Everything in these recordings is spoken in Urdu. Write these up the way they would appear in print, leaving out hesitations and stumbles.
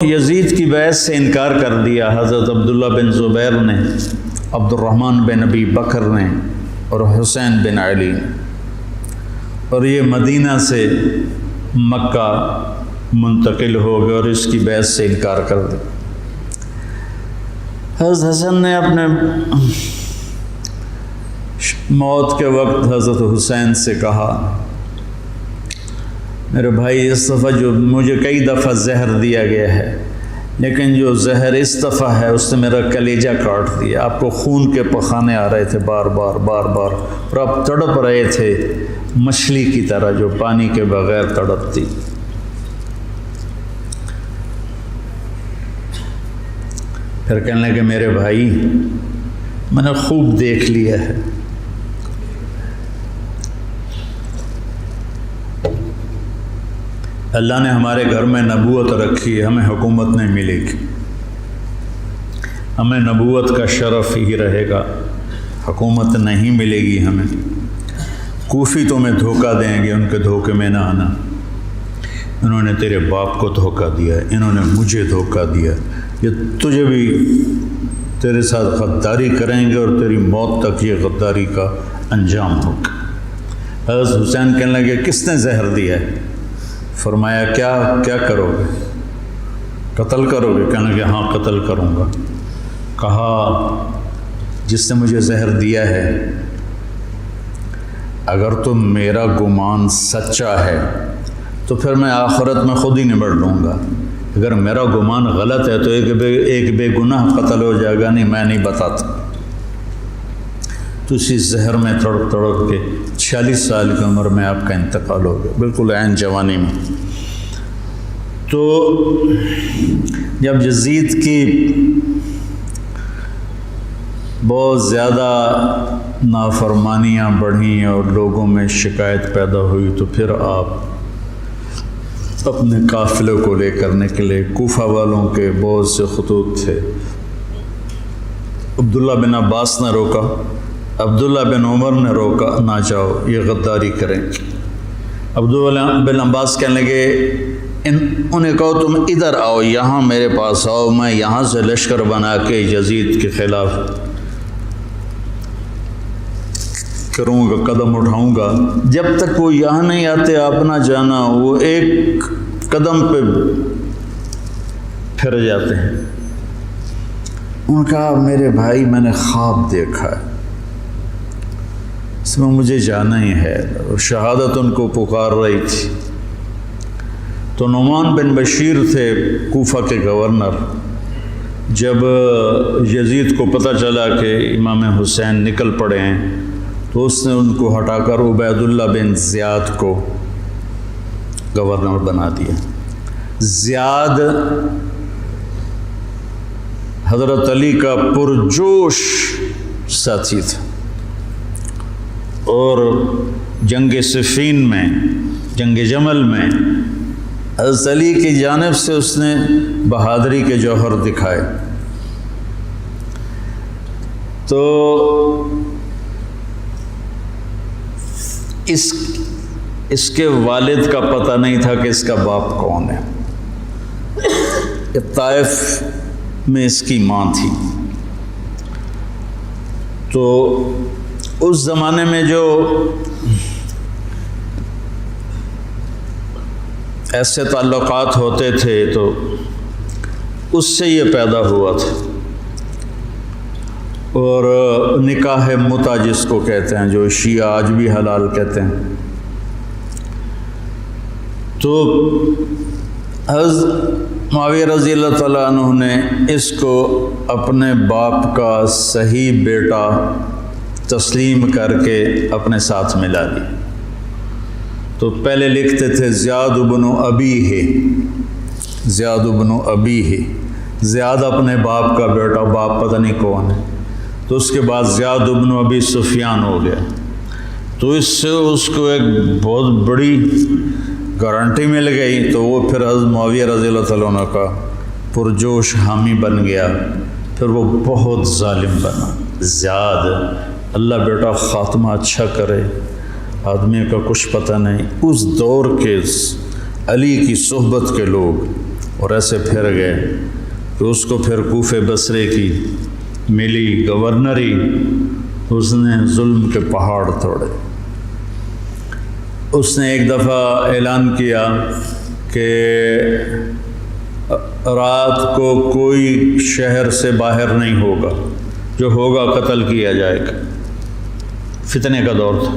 یزید کی بیعت سے انکار کر دیا حضرت عبداللہ بن زبیر نے، عبد الرحمن بن ابی بکر نے اور حسین بن علی نے، اور یہ مدینہ سے مکہ منتقل ہو گئے اور اس کی بیعت سے انکار کر دیا۔ حضرت حسن نے اپنے موت کے وقت حضرت حسین سے کہا، میرے بھائی اس دفعہ جو مجھے کئی دفعہ زہر دیا گیا ہے، لیکن جو زہر اس دفعہ ہے اس نے میرا کلیجہ کاٹ دیا۔ آپ کو خون کے پخانے آ رہے تھے بار بار اور آپ تڑپ رہے تھے مچھلی کی طرح جو پانی کے بغیر تڑپتی۔ پھر کہنے لگے میرے بھائی میں نے خوب دیکھ لیا ہے، اللہ نے ہمارے گھر میں نبوت رکھی ہے، ہمیں حکومت نہیں ملے گی، ہمیں نبوت کا شرف ہی رہے گا، حکومت نہیں ملے گی ہمیں۔ کوفی تمہیں دھوکہ دیں گے، ان کے دھوکے میں نہ آنا، انہوں نے تیرے باپ کو دھوکہ دیا، انہوں نے مجھے دھوکہ دیا، یہ تجھے بھی تیرے ساتھ غداری کریں گے اور تیری موت تک یہ غداری کا انجام ہوگا۔ حضرت حسین کہنے لگے کس نے زہر دیا ہے؟ فرمایا کیا کرو گے؟ قتل کرو گے؟ کہنے لگے ہاں قتل کروں گا۔ کہا جس نے مجھے زہر دیا ہے اگر تو میرا گمان سچا ہے تو پھر میں آخرت میں خود ہی نبڑ لوں گا، اگر میرا گمان غلط ہے تو ایک بے گناہ قتل ہو جائے گا، نہیں میں نہیں بتاتا۔ تو اسی زہر میں تڑپ کے 46 سال کی عمر میں آپ کا انتقال ہو گیا، بالکل عین جوانی میں۔ تو جب یزید کی بہت زیادہ نافرمانیاں بڑھیں اور لوگوں میں شکایت پیدا ہوئی تو پھر آپ اپنے قافلے کو لے کر نکلے۔ کوفہ والوں کے بہت سے خطوط تھے، عبداللہ بن عباس نے روکا، عبداللہ بن عمر نے روکا، نہ جاؤ یہ غداری کریں۔ عبداللہ بن عباس کہنے لگے انہیں کہو تم ادھر آؤ، یہاں میرے پاس آؤ، میں یہاں سے لشکر بنا کے یزید کے خلاف کروں گا، قدم اٹھاؤں گا۔ جب تک وہ یہاں نہیں آتے آپ نہ جانا، وہ ایک قدم پہ پھر جاتے ہیں۔ انہوں نے کہا میرے بھائی میں نے خواب دیکھا ہے، اس میں مجھے جانا ہی ہے، اور شہادت ان کو پکار رہی تھی۔ تو نعمان بن بشیر تھے کوفہ کے گورنر، جب یزید کو پتہ چلا کہ امام حسین نکل پڑے ہیں تو اس نے ان کو ہٹا کر عبید اللہ بن زیاد کو گورنر بنا دیا۔ زیاد حضرت علی کا پرجوش ساتھی تھا، اور جنگ صفین میں، جنگ جمل میں حضرت علی کی جانب سے اس نے بہادری کے جوہر دکھائے۔ تو اس کے والد کا پتہ نہیں تھا کہ اس کا باپ کون ہے، طائف میں اس کی ماں تھی۔ تو اس زمانے میں جو ایسے تعلقات ہوتے تھے تو اس سے یہ پیدا ہوا تھا، اور نکاح متع جس کو کہتے ہیں، جو شیعہ آج بھی حلال کہتے ہیں۔ تو حضرت معاویہ رضی اللہ تعالیٰ عنہ نے اس کو اپنے باپ کا صحیح بیٹا تسلیم کر کے اپنے ساتھ ملا لی۔ تو پہلے لکھتے تھے زیاد بن ابیہ، زیاد بن ابیہ، زیاد اپنے باپ کا بیٹا، باپ پتہ نہیں کون ہے۔ تو اس کے بعد زیاد بن ابی سفیان ہو گیا۔ تو اس سے اس کو ایک بہت بڑی گارنٹی مل گئی، تو وہ پھر حضرت معاویہ رضی اللہ تعالیٰ عنہ کا پرجوش حامی بن گیا۔ پھر وہ بہت ظالم بنا زیاد۔ اللہ بیٹا خاتمہ اچھا کرے، آدمی کا کچھ پتہ نہیں۔ اس دور کے علی کی صحبت کے لوگ اور ایسے پھر گئے کہ اس کو پھر کوفے بصرے کی ملی گورنری، اس نے ظلم کے پہاڑ توڑے۔ اس نے ایک دفعہ اعلان کیا کہ رات کو کوئی شہر سے باہر نہیں ہوگا، جو ہوگا قتل کیا جائے گا۔ فتنے کا دور تھا،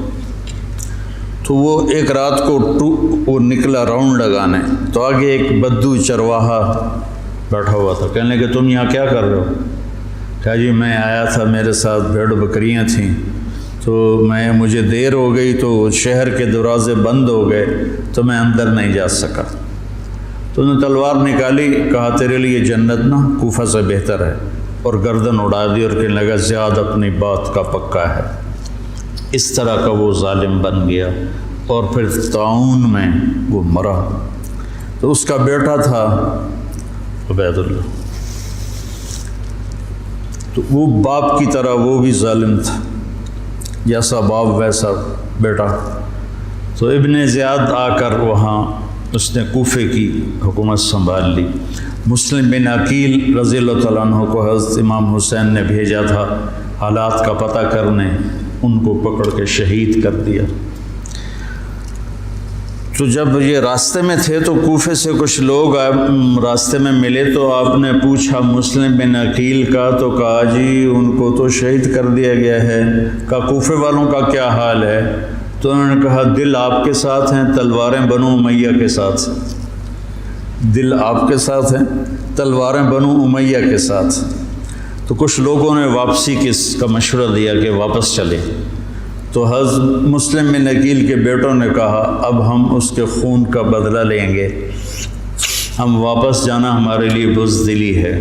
تو وہ ایک رات کو وہ نکلا راؤنڈ لگانے، تو آگے ایک بدو چرواہا بیٹھا ہوا تھا۔ کہنے لگے تم یہاں کیا کر رہے ہو؟ کہا جی میں آیا تھا، میرے ساتھ بھیڑ بکریاں تھیں، تو مجھے دیر ہو گئی تو شہر کے دروازے بند ہو گئے تو میں اندر نہیں جا سکا۔ تو انہوں نے تلوار نکالی، کہا تیرے لیے جنت نا کوفہ سے بہتر ہے، اور گردن اڑا دی اور کہنے لگا زیاد اپنی بات کا پکا ہے۔ اس طرح کا وہ ظالم بن گیا، اور پھر طاعون میں وہ مرا۔ تو اس کا بیٹا تھا عبید اللہ، تو وہ باپ کی طرح وہ بھی ظالم تھا، جیسا باپ ویسا بیٹا۔ تو ابن زیاد آ کر وہاں اس نے کوفے کی حکومت سنبھال لی۔ مسلم بن عقیل رضی اللہ تعالیٰ عنہ کو حضرت امام حسین نے بھیجا تھا حالات کا پتہ کرنے، ان کو پکڑ کے شہید کر دیا۔ تو جب یہ راستے میں تھے تو کوفے سے کچھ لوگ راستے میں ملے، تو آپ نے پوچھا مسلم بن عقیل کا، تو کہا جی ان کو تو شہید کر دیا گیا ہے۔ کہا کوفے والوں کا کیا حال ہے؟ تو انہوں نے کہا دل آپ کے ساتھ ہیں، تلواریں بنو امیہ کے ساتھ ہیں۔ دل آپ کے ساتھ ہیں، تلواریں بنو امیہ کے ساتھ۔ تو کچھ لوگوں نے واپسی کا مشورہ دیا کہ واپس چلے، تو حضرت مسلم بن عقیل کے بیٹوں نے کہا اب ہم اس کے خون کا بدلہ لیں گے، ہم واپس جانا ہمارے لیے بزدلی ہے،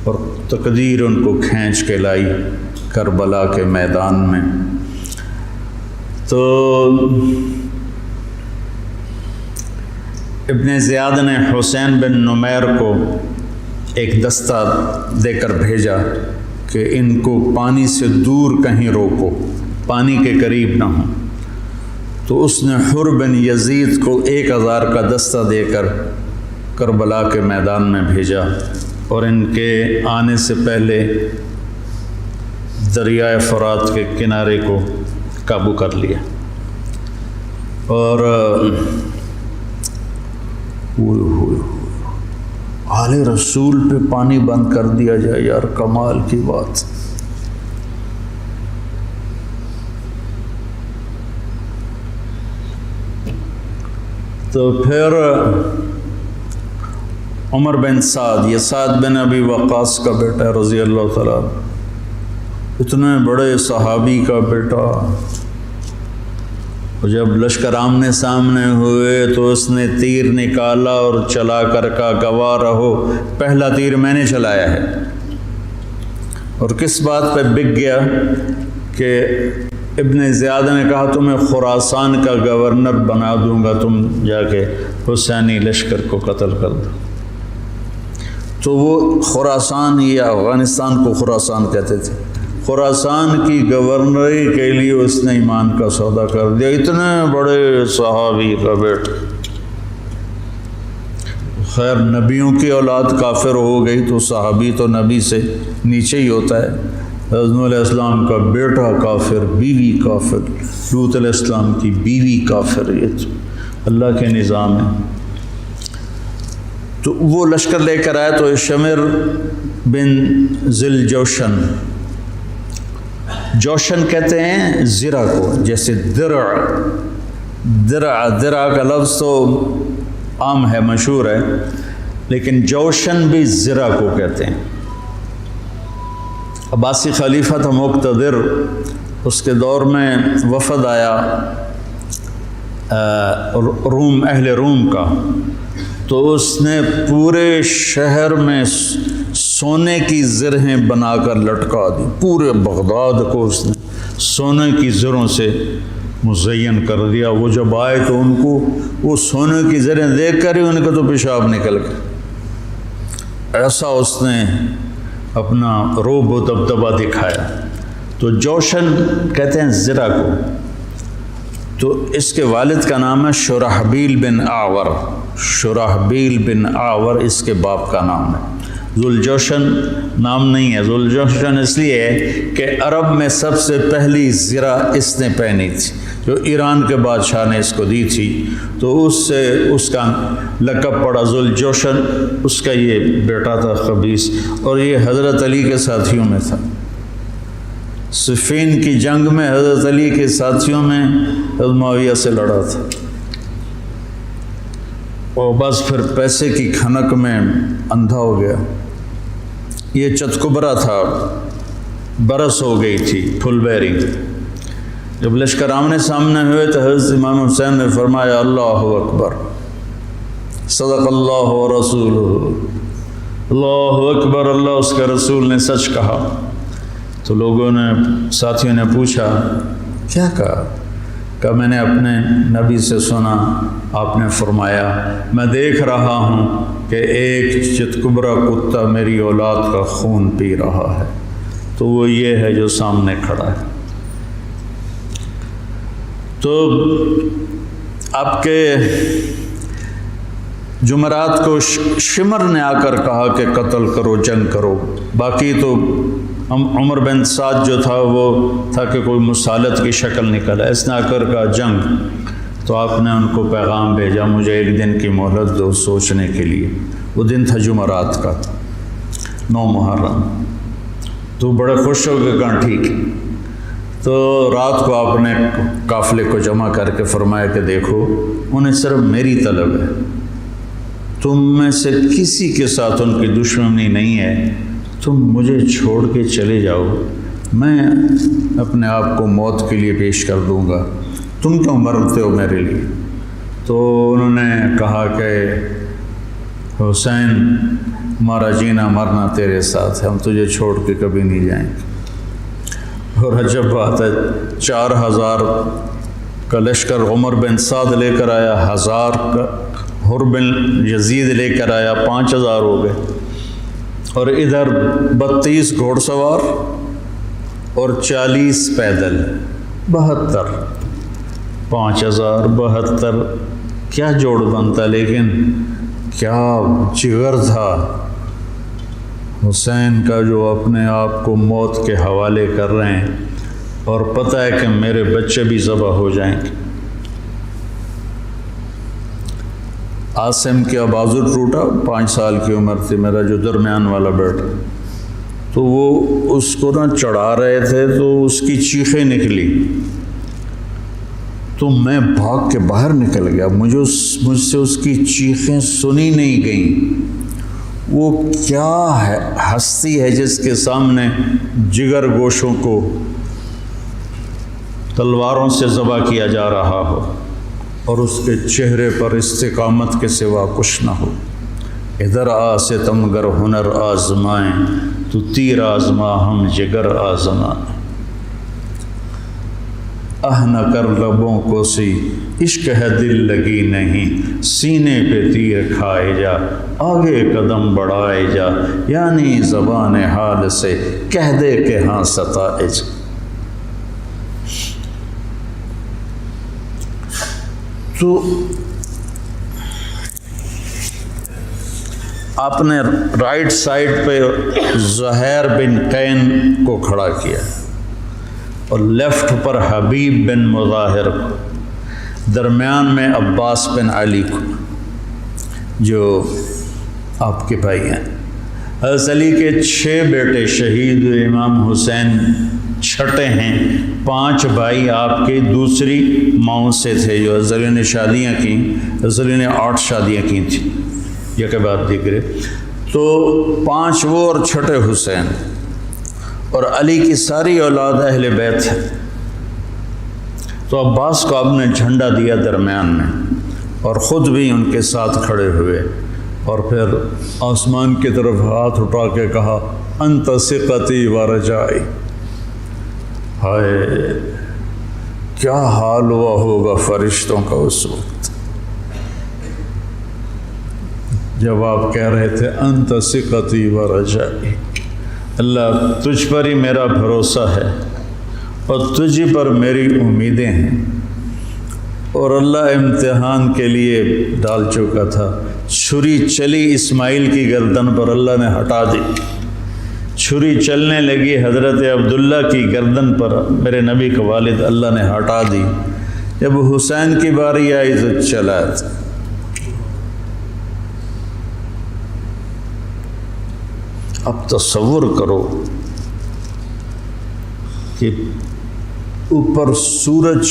اور تقدیر ان کو کھینچ کے لائی کربلا کے میدان میں۔ تو ابن زیاد نے حسین بن نمیر کو ایک دستہ دے کر بھیجا کہ ان کو پانی سے دور کہیں روکو، پانی کے قریب نہ ہوں۔ تو اس نے حر بن یزید کو 1000 کا دستہ دے کر کربلا کے میدان میں بھیجا، اور ان کے آنے سے پہلے دریائے فرات کے کنارے کو قابو کر لیا۔ اور آل رسول پہ پانی بند کر دیا جائے، یار کمال کی بات۔ تو پھر عمر بن سعد، یہ سعد بن ابی وقاص کا بیٹا رضی اللہ تعالیٰ، اتنے بڑے صحابی کا بیٹا، جب لشکر آمنے سامنے ہوئے تو اس نے تیر نکالا اور چلا کر کہا گواہ رہو پہلا تیر میں نے چلایا ہے۔ اور کس بات پہ بک گیا کہ ابن زیاد نے کہا تمہیں خراسان کا گورنر بنا دوں گا، تم جا کے حسینی لشکر کو قتل کر دو۔ تو وہ خراسان، یا افغانستان کو خراسان کہتے تھے، خراسان کی گورنری کے لیے اس نے ایمان کا سودا کر دیا۔ اتنے بڑے صحابی کا بیٹا، خیر نبیوں کی اولاد کافر ہو گئی تو صحابی تو نبی سے نیچے ہی ہوتا ہے۔ حضرت علیہ السلام کا بیٹا کافر، بیوی کافر، لوط علیہ السلام کی بیوی کافر، یہ تو اللہ کے نظام ہے۔ تو وہ لشکر لے کر آئے تو شمر بن ذل جوشن، جوشن کہتے ہیں زرہ کو، جیسے درع کا لفظ تو عام ہے، مشہور ہے، لیکن جوشن بھی زرہ کو کہتے ہیں۔ عباسی خلیفہ تھا مقتدر، اس کے دور میں وفد آیا روم، اہل روم کا، تو اس نے پورے شہر میں سونے کی زرہیں بنا کر لٹکا دی، پورے بغداد کو اس نے سونے کی زروں سے مزین کر دیا۔ وہ جب آئے تو ان کو وہ سونے کی زریں دیکھ کر ہی ان کا تو پیشاب نکل گیا، ایسا اس نے اپنا روب و دبدبہ دکھایا۔ تو جوشن کہتے ہیں زرہ کو۔ تو اس کے والد کا نام ہے شرحبیل بن اعور، شرحبیل بن آور اس کے باپ کا نام ہے۔ ذوالجوشن نام نہیں ہے، ذوالجوشن اس لیے ہے کہ عرب میں سب سے پہلی زرہ اس نے پہنی تھی، جو ایران کے بادشاہ نے اس کو دی تھی، تو اس سے اس کا لقب پڑا ذوالجوشن۔ اس کا یہ بیٹا تھا قبیس، اور یہ حضرت علی کے ساتھیوں میں تھا۔ صفین کی جنگ میں حضرت علی کے ساتھیوں میں حضرت معاویہ سے لڑا تھا، اور بس پھر پیسے کی کھنک میں اندھا ہو گیا۔ یہ چتکبرا تھا، برس ہو گئی تھی، پھل بیری۔ جب لشکر آمنے سامنے ہوئے تو حضرت امام حسین نے فرمایا اللہ اکبر، صدق اللہ و رسولہ، اللہ اکبر، اللہ اس کے رسول نے سچ کہا۔ تو لوگوں نے، ساتھیوں نے پوچھا کیا کہا میں نے اپنے نبی سے سنا، آپ نے فرمایا میں دیکھ رہا ہوں کہ ایک چتکبرا کتا میری اولاد کا خون پی رہا ہے، تو وہ یہ ہے جو سامنے کھڑا ہے۔ تو آپ کے جمعرات کو شمر نے آ کر کہا کہ قتل کرو، جنگ کرو۔ باقی تو عمر بن سعد جو تھا وہ تھا کہ کوئی مسالت کی شکل نکلا، اس نے آ کر کہا جنگ۔ تو آپ نے ان کو پیغام بھیجا مجھے ایک دن کی مہلت دو سوچنے کے لیے۔ وہ دن تھا جمعرات کا، 9 محرم۔ تو بڑے خوش ہو کے کہا ٹھیک۔ تو رات کو آپ نے قافلے کو جمع کر کے فرمایا کہ دیکھو انہیں صرف میری طلب ہے، تم میں سے کسی کے ساتھ ان کی دشمنی نہیں ہے، تم مجھے چھوڑ کے چلے جاؤ، میں اپنے آپ کو موت کے لیے پیش کر دوں گا، تم کیوں مرتے ہو میرے لیے؟ تو انہوں نے کہا کہ حسین ہمارا جینا مرنا تیرے ساتھ ہے، ہم تجھے چھوڑ کے کبھی نہیں جائیں گے۔ اور عجب بات ہے، 4000 کا لشکر عمر بن سعد لے کر آیا، 1000 کا حر بن یزید لے کر آیا، 5000 ہو گئے، اور ادھر 32 گھوڑ سوار اور 40 پیدل، 72، 5000 72، کیا جوڑ بنتا، لیکن کیا جگر تھا حسین کا جو اپنے آپ کو موت کے حوالے کر رہے ہیں، اور پتہ ہے کہ میرے بچے بھی ذبح ہو جائیں گے۔ عاصم کا بازو ٹوٹا، 5 سال کی عمر تھی، میرا جو درمیان والا بیٹا، تو وہ اس کو نہ چڑھا رہے تھے تو اس کی چیخیں نکلی، تو میں بھاگ کے باہر نکل گیا، مجھ سے اس کی چیخیں سنی نہیں گئیں۔ وہ کیا ہے ہستی ہے جس کے سامنے جگر گوشوں کو تلواروں سے ذبح کیا جا رہا ہو، اور اس کے چہرے پر استقامت کے سوا کچھ نہ ہو۔ ادھر آ ستمگر ہنر آزمائیں، تو تیر آزما ہم جگر آزمائیں، نہ کر لبوں کو سی عشق ہے دل لگی نہیں، سینے پہ تیر کھائے جا آگے قدم بڑھائے جا، یعنی زبان حال سے کہہ دے کہ ہاں ستائج۔ تو آپ نے رائٹ سائڈ پہ زہیر بن قین کو کھڑا کیا، اور لیفٹ پر حبیب بن مظاہر کو، درمیان میں عباس بن علی کو، جو آپ کے بھائی ہیں۔ حضرت علی کے 6 بیٹے شہید ہوئے، امام حسین چھٹے ہیں، 5 بھائی آپ کے دوسری ماؤں سے تھے، جو حضرت علی نے شادیاں کیں، حضرت علی نے 8 شادیاں کی تھیں، یہ کے بعد دیکھ رہے، تو 5 وہ اور چھٹے حسین، اور علی کی ساری اولاد اہل بیت ہے۔ تو عباس کو آپ نے جھنڈا دیا درمیان میں، اور خود بھی ان کے ساتھ کھڑے ہوئے، اور پھر آسمان کی طرف ہاتھ اٹھا کے کہا انت ثقتی و رجائی۔ ہائے کیا حال ہوا ہوگا فرشتوں کا اس وقت جب آپ کہہ رہے تھے انت ثقتی و رجائی، اللہ تجھ پر ہی میرا بھروسہ ہے اور تجھ پر میری امیدیں ہیں۔ اور اللہ امتحان کے لیے ڈال چکا تھا۔ چھری چلی اسماعیل کی گردن پر، اللہ نے ہٹا دی۔ چھری چلنے لگی حضرت عبداللہ کی گردن پر، میرے نبی کا والد، اللہ نے ہٹا دی۔ جب حسین کی باری آئی تو چلا تھا۔ اب تصور کرو کہ اوپر سورج،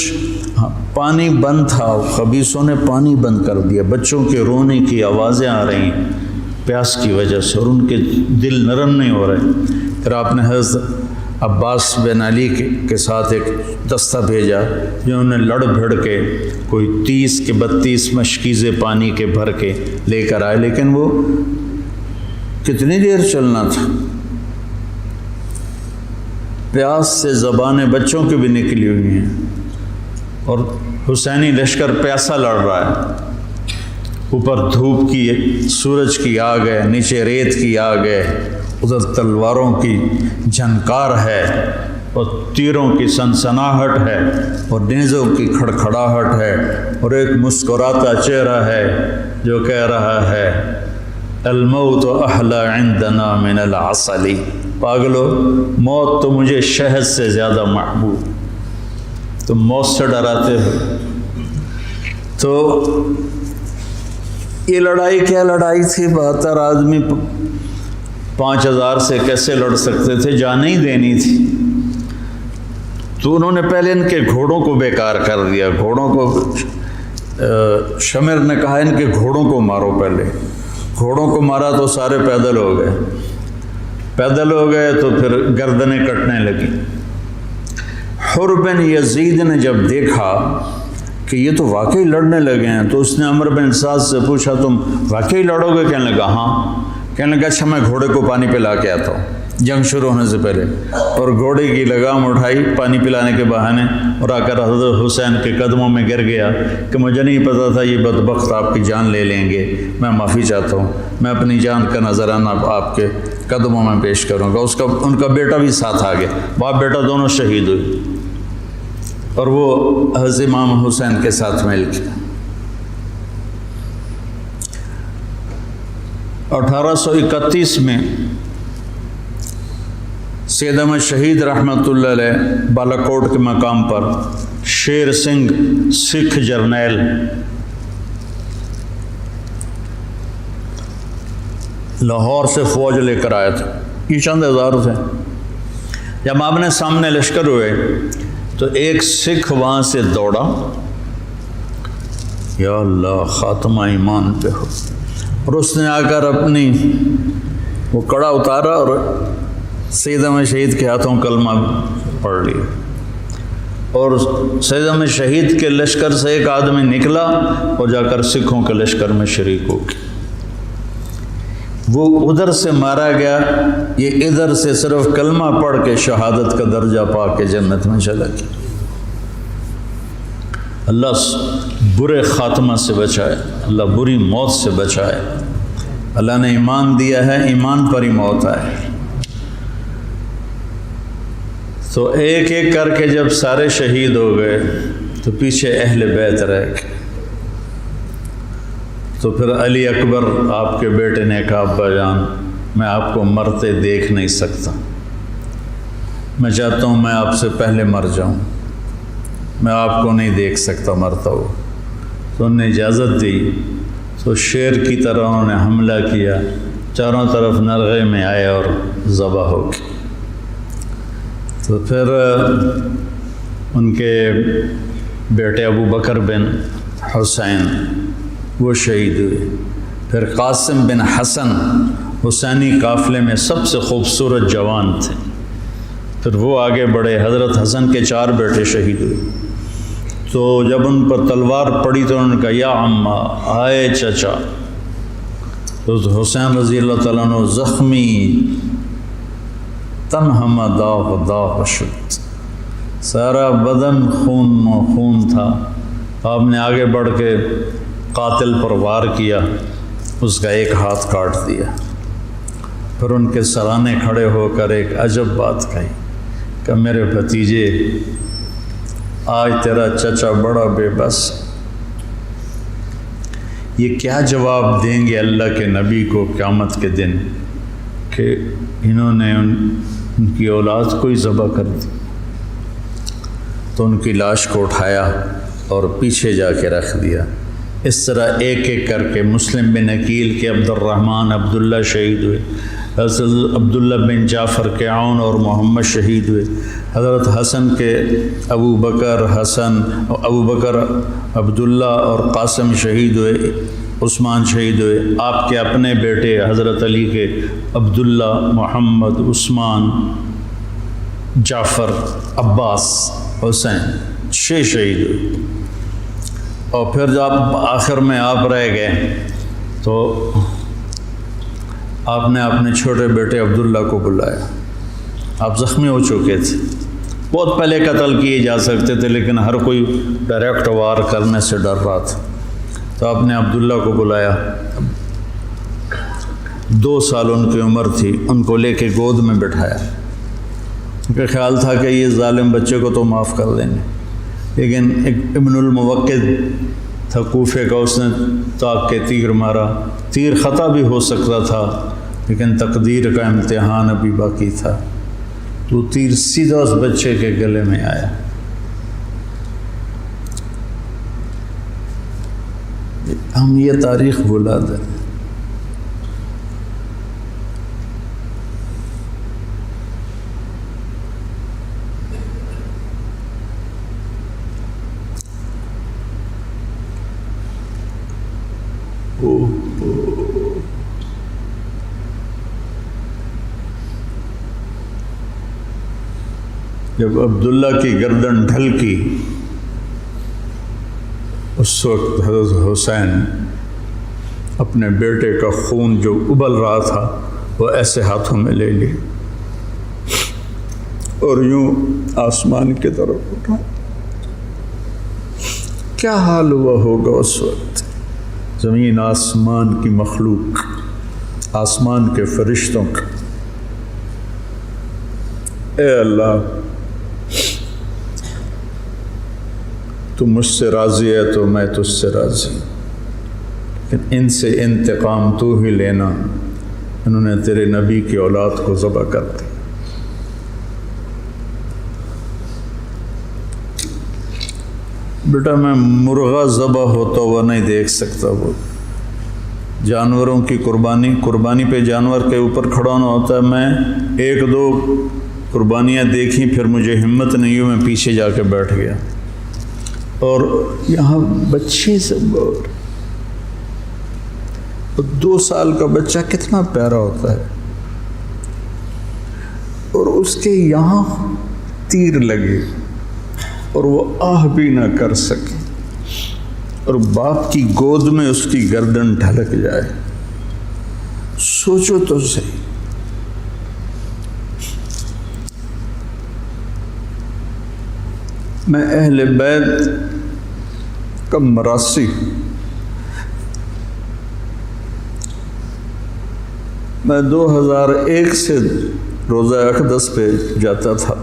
پانی بند تھا، خبیثوں نے پانی بند کر دیا، بچوں کے رونے کی آوازیں آ رہی ہیں پیاس کی وجہ سے، اور ان کے دل نرم نہیں ہو رہے۔ پھر آپ نے حضرت عباس بن علی کے ساتھ ایک دستہ بھیجا، جنہوں نے لڑ بھڑ کے کوئی 30 کے 32 مشکیزیں پانی کے بھر کے لے کر آئے، لیکن وہ کتنی دیر چلنا تھا، پیاس سے زبانیں بچوں کی بھی نکلی ہوئی ہیں، اور حسینی لشکر پیاسا لڑ رہا ہے۔ اوپر دھوپ کی، سورج کی آگ ہے، نیچے ریت کی آگ ہے، ادھر تلواروں کی جھنکار ہے، اور تیروں کی سنسناہٹ ہے، اور نیزوں کی کھڑکھڑاہٹ ہے، اور ایک مسکراتا چہرہ ہے جو کہہ رہا ہے الموت احلی عندنا من العسل، پاگلو موت تو مجھے شہد سے زیادہ محبوب، تم موت سے ڈراتے ہو۔ تو یہ لڑائی کیا لڑائی تھی؟ 72 آدمی 5000 سے کیسے لڑ سکتے تھے؟ جان ہی دینی تھی۔ تو انہوں نے پہلے ان کے گھوڑوں کو بیکار کر دیا، گھوڑوں کو، شمر نے کہا ان کے گھوڑوں کو مارو۔ پہلے گھوڑوں کو مارا تو سارے پیدل ہو گئے، پیدل ہو گئے تو پھر گردنیں کٹنے لگی۔ حر بن یزید نے جب دیکھا کہ یہ تو واقعی لڑنے لگے ہیں، تو اس نے عمر بن سعد سے پوچھا تم واقعی لڑو گے؟ کہنے لگا ہاں۔ کہنے لگا اچھا میں گھوڑے کو پانی پلا کے آتا ہوں جنگ شروع ہونے سے پہلے، اور گھوڑے کی لگام اٹھائی پانی پلانے کے بہانے، اور آ کر حضرت حسین کے قدموں میں گر گیا کہ مجھے نہیں پتا تھا یہ بدبخت آپ کی جان لے لیں گے، میں معافی چاہتا ہوں، میں اپنی جان کا نذرانہ آپ کے قدموں میں پیش کروں گا۔ ان کا بیٹا بھی ساتھ آ گیا، باپ بیٹا دونوں شہید ہوئے، اور وہ حضرت امام حسین کے ساتھ مل کے 1831 میں سید احمد شہید رحمۃ اللہ علیہ بالاکوٹ کے مقام پر شیر سنگھ سکھ جرنیل لاہور سے فوج لے کر آئے تھے، یہ چند ہزار تھے۔ جب آمنے سامنے لشکر ہوئے تو ایک سکھ وہاں سے دوڑا، یا اللہ خاتمہ ایمان پہ ہو، اور اس نے آ کر اپنی وہ کڑا اتارا اور سید احمد شہید کے ہاتھوں کلمہ پڑھ لیا، اور سید احمد شہید کے لشکر سے ایک آدمی نکلا اور جا کر سکھوں کے لشکر میں شریک ہو گیا۔ وہ ادھر سے مارا گیا، یہ ادھر سے صرف کلمہ پڑھ کے شہادت کا درجہ پا کے جنت میں چلا گیا۔ اللہ برے خاتمہ سے بچائے، اللہ بری موت سے بچائے۔ اللہ نے ایمان دیا ہے، ایمان پر ہی موت آئے۔ تو ایک ایک کر کے جب سارے شہید ہو گئے تو پیچھے اہل بیت رہ گئے۔ تو پھر علی اکبر آپ کے بیٹے نے کہا ابا جان میں آپ کو مرتے دیکھ نہیں سکتا، میں چاہتا ہوں میں آپ سے پہلے مر جاؤں، میں آپ کو نہیں دیکھ سکتا مرتا ہو۔ تو انہوں نے اجازت دی، تو شیر کی طرح انہوں نے حملہ کیا، چاروں طرف نرغے میں آئے اور ذبح ہو گئے۔ تو پھر ان کے بیٹے ابو بکر بن حسین وہ شہید ہوئے۔ پھر قاسم بن حسن حسینی قافلے میں سب سے خوبصورت جوان تھے، پھر وہ آگے بڑھے، حضرت حسن کے 4 بیٹے شہید ہوئے۔ تو جب ان پر تلوار پڑی تو انہوں نے کہا یا عمّا، آئے چچا۔ تو حسین رضی اللہ تعالیٰ عنہ زخمی تنہم داغ داغ شد، سارا بدن خون و خون تھا۔ آپ نے آگے بڑھ کے قاتل پر وار کیا، اس کا ایک ہاتھ کاٹ دیا۔ پھر ان کے سرانے کھڑے ہو کر ایک عجب بات کہی کہ میرے بھتیجے آج تیرا چچا بڑا بے بس، یہ کیا جواب دیں گے اللہ کے نبی کو قیامت کے دن کہ انہوں نے ان کی اولاد کو ہی ذبح کر دی؟ تو ان کی لاش کو اٹھایا اور پیچھے جا کے رکھ دیا۔ اس طرح ایک ایک کر کے مسلم بن عقیل کے عبد الرحمن عبداللہ شہید ہوئے، حضرت عبداللہ بن جعفر کے عون اور محمد شہید ہوئے، حضرت حسن کے ابو بکر عبداللہ اور قاسم شہید ہوئے، عثمان شہید ہوئے، آپ کے اپنے بیٹے حضرت علی کے عبداللہ، محمد، عثمان، جعفر، عباس، حسین 6 شہید ہوئے۔ اور پھر جب آخر میں آپ رہ گئے تو آپ نے اپنے چھوٹے بیٹے عبداللہ کو بلایا۔ آپ زخمی ہو چکے تھے، بہت پہلے قتل کیے جا سکتے تھے لیکن ہر کوئی ڈائریکٹ وار کرنے سے ڈر رہا تھا، تو آپ نے عبداللہ کو بلایا۔ 2 سال ان کی عمر تھی، ان کو لے کے گود میں بٹھایا، کیونکہ خیال تھا کہ یہ ظالم بچے کو تو معاف کر دیں گے، لیکن ایک ابن الموقد تھا کوفے کا، اس نے طاق کے تیر مارا۔ تیر خطا بھی ہو سکتا تھا لیکن تقدیر کا امتحان ابھی باقی تھا، تو تیر سیدھا اس بچے کے گلے میں آیا۔ ہم یہ تاریخ بھلا دیں۔ جب عبداللہ کی گردن ڈھلکی، اس وقت حضرت حسین اپنے بیٹے کا خون جو ابل رہا تھا وہ ایسے ہاتھوں میں لے لی اور یوں آسمان کی طرف اٹھا۔ کیا حال ہوا ہوگا اس وقت زمین آسمان کی مخلوق، آسمان کے فرشتوں کا۔ اے اللہ، تو مجھ سے راضی ہے تو میں تجھ سے راضی، لیکن ان سے انتقام تو ہی لینا، انہوں نے تیرے نبی کی اولاد کو ذبح کر دی۔ بیٹا میں مرغا ذبح ہوتا ہوا نہیں دیکھ سکتا، وہ جانوروں کی قربانی پہ جانور کے اوپر کھڑا ہونا ہوتا ہے۔ میں 1-2 قربانیاں دیکھیں، پھر مجھے ہمت نہیں ہوئی، میں پیچھے جا کے بیٹھ گیا۔ اور یہاں بچے سے 2 سال کا بچہ کتنا پیارا ہوتا ہے، اور اس کے یہاں تیر لگے اور وہ آہ بھی نہ کر سکے، اور باپ کی گود میں اس کی گردن ڈھلک جائے۔ سوچو تو صحیح۔ میں اہل بیت کا مراسی، میں 2001 سے روزہ اقدس پہ جاتا تھا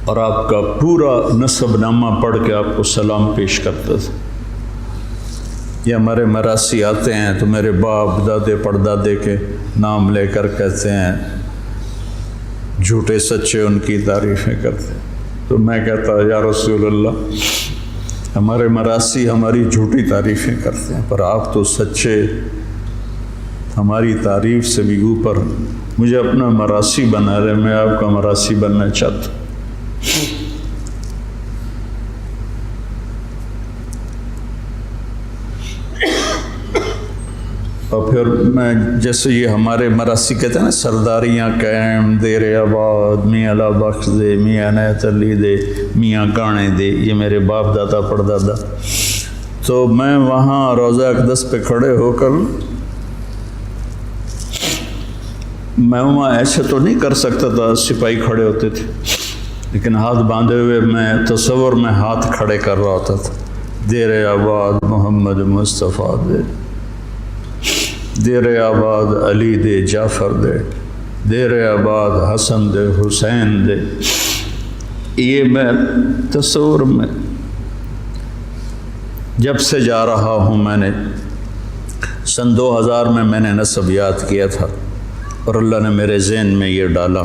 اور آپ کا پورا نسب نامہ پڑھ کے آپ کو سلام پیش کرتا تھا۔ یہ ہمارے مراسی آتے ہیں تو میرے باپ دادے پردادے کے نام لے کر کہتے ہیں، جھوٹے سچے ان کی تعریفیں کرتے ہیں۔ تو میں کہتا یا رسول اللہ، ہمارے مراسی ہماری جھوٹی تعریفیں کرتے ہیں، پر آپ تو سچے، ہماری تعریف سے بھی اوپر، مجھے اپنا مراسی بنا رہے، میں آپ کا مراسی بننا چاہتا ہوں۔ اور پھر میں جیسے یہ ہمارے مراسی کہتے ہیں نا، سرداریاں قائم، دیر آباد، میاں اللہ بخش دے، میاں عنایت علی دے، میاں گانے دے، یہ میرے باپ دادا پردادا۔ تو میں وہاں روزہ اقدس پہ کھڑے ہو کر، میں وہاں ایسے تو نہیں کر سکتا تھا، سپاہی کھڑے ہوتے تھے، لیکن ہاتھ باندھے ہوئے میں تصور میں ہاتھ کھڑے کر رہا ہوتا تھا۔ دیر آباد محمد مصطفیٰ دے، دیر آباد علی دے جعفر دے، دیر آباد حسن دے حسین دے۔ یہ میں تصور میں جب سے جا رہا ہوں، میں نے سن 2000 میں نے نسب یاد کیا تھا اور اللہ نے میرے ذہن میں یہ ڈالا،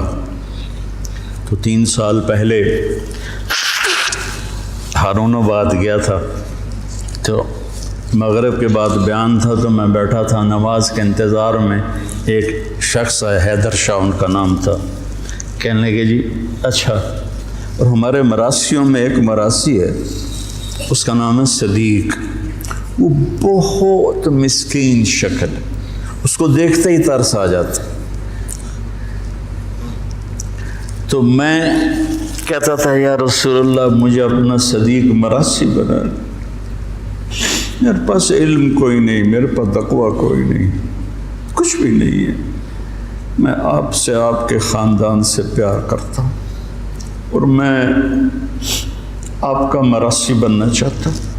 تو 3 سال پہلے ہارون آباد گیا تھا، تو مغرب کے بعد بیان تھا، تو میں بیٹھا تھا نماز کے انتظار میں، ایک شخص ہے حیدر شاہ ان کا نام تھا، کہنے لگے جی اچھا، اور ہمارے مراسیوں میں ایک مراسی ہے اس کا نام ہے صدیق، وہ بہت مسکین شکل، اس کو دیکھتے ہی ترس آ جاتا، تو میں کہتا تھا یا رسول اللہ مجھے اپنا صدیق مراسی بنا، میرے پاس علم کوئی نہیں، میرے پاس تقویٰ کوئی نہیں، کچھ بھی نہیں ہے، میں آپ سے آپ کے خاندان سے پیار کرتا ہوں اور میں آپ کا مراسی بننا چاہتا ہوں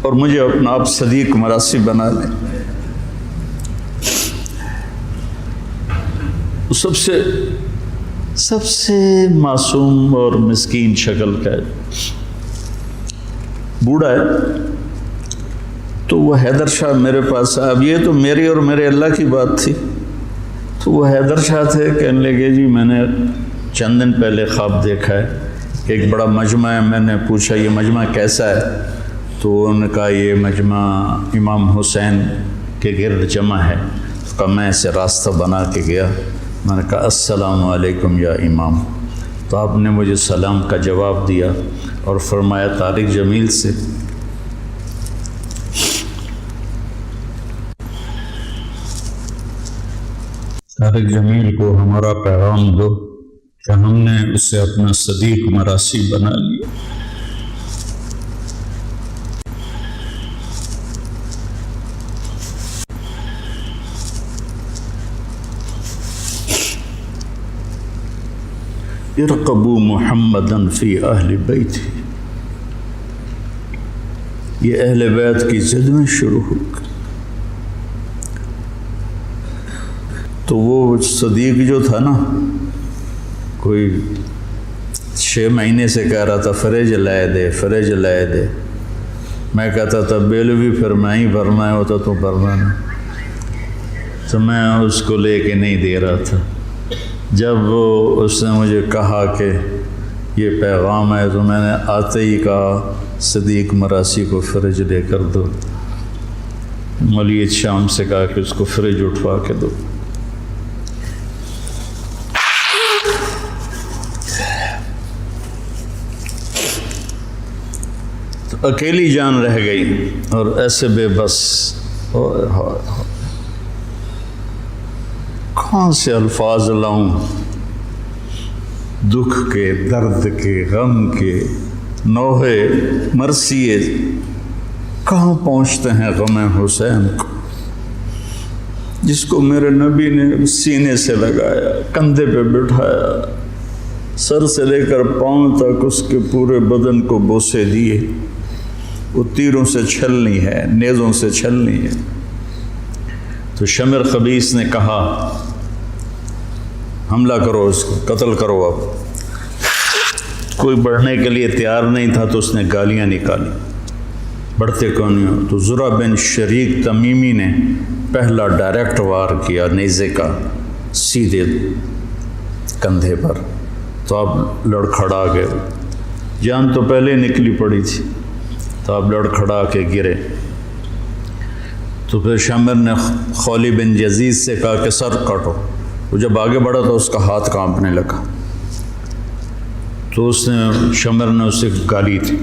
اور مجھے اپنا آپ صدیق مراسی بنا لیں۔ سب سے معصوم اور مسکین شکل کا ہے، بوڑھا ہے، تو وہ حیدر شاہ میرے پاس، اب یہ تو میری اور میرے اللہ کی بات تھی، تو وہ حیدر شاہ تھے، کہنے لگے جی میں نے چند دن پہلے خواب دیکھا ہے، ایک بڑا مجمع ہے، میں نے پوچھا یہ مجمع کیسا ہے، تو انہوں نے کہا یہ مجمع امام حسین کے گرد جمع ہے، تو کہا میں اسے راستہ بنا کے گیا، میں نے کہا السلام علیکم یا امام، تو آپ نے مجھے سلام کا جواب دیا اور فرمایا طارق جمیل سے طارق جمیل کو ہمارا پیغام دو کہ ہم نے اسے اپنا صدیق مراسی بنا لیا۔ ارقبوا محمدًا فی اہل بیتہ، یہ اہل بیت کی ضد میں شروع ہو گئی، تو وہ صدیق جو تھا نا، کوئی 6 مہینے سے کہہ رہا تھا فریج لائے دے، فریج لائے دے، میں کہتا تھا بیل بھی پھر میں ہی بھرنا ہوتا تو بھرنا نہیں، تو میں اس کو لے کے نہیں دے رہا تھا، جب اس نے مجھے کہا کہ یہ پیغام ہے تو میں نے آتے ہی کہا صدیق مراسی کو فریج لے کر دو، مولوی شام سے کہا کہ اس کو فریج اٹھوا کے دو، اکیلی جان رہ گئی اور ایسے بے بس، کہاں سے الفاظ لاؤں، دکھ کے، درد کے، غم کے، نوحے مرثیے کہاں پہنچتے ہیں غم حسین کو، جس کو میرے نبی نے سینے سے لگایا، کندھے پہ بٹھایا، سر سے لے کر پاؤں تک اس کے پورے بدن کو بوسے دیے، وہ تیروں سے چھلنی ہے، نیزوں سے چھلنی ہے، تو شمر خبیث نے کہا حملہ کرو، اس کو قتل کرو، اب کوئی بڑھنے کے لیے تیار نہیں تھا تو اس نے گالیاں نکالی، بڑھتے کون نہیں ہو، تو زرع بن شریک تمیمی نے پہلا ڈائریکٹ وار کیا نیزے کا سیدھے کندھے پر، تو آپ لڑکھڑا گئے، جان تو پہلے نکلی پڑی تھی، تو آپ لڑکھڑا کے گرے، تو پھر شمر نے خولی بن یزید سے کہا کہ سر کاٹو، وہ جب آگے بڑھا تو اس کا ہاتھ کانپنے لگا، تو اس نے شمر نے اسے گالی تھی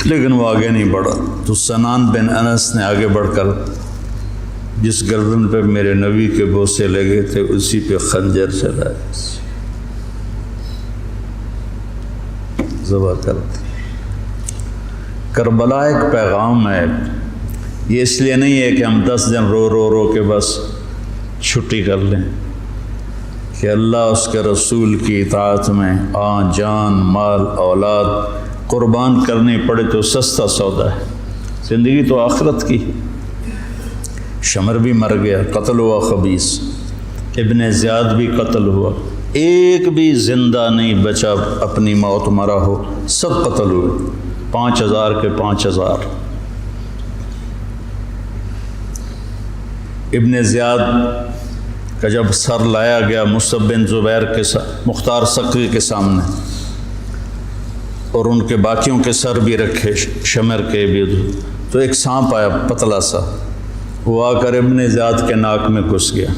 لیکن وہ آگے نہیں بڑھا، تو سنان بن انس نے آگے بڑھ کر جس گردن پہ میرے نبی کے بوسے لگے تھے اسی پہ خنجر چلائے، ذبح کر دی۔ کربلا ایک پیغام ہے، یہ اس لیے نہیں ہے کہ ہم 10 دن رو رو رو کے بس چھٹی کر لیں، کہ اللہ اس کے رسول کی اطاعت میں جان مال اولاد قربان کرنی پڑے تو سستا سودا ہے، زندگی تو آخرت کی۔ شمر بھی مر گیا، قتل ہوا خبیث، ابن زیاد بھی قتل ہوا، ایک بھی زندہ نہیں بچا اپنی موت مرا ہو، سب قتل ہوئے، 5000 کے 5000۔ ابن زیاد کا جب سر لایا گیا مصعب بن زبیر کے مختار ثقفی کے سامنے، اور ان کے باقیوں کے سر بھی رکھے شمر کے بھی، تو ایک سانپ آیا پتلا سا، وہ آ کر ابن زیاد کے ناک میں گھس گیا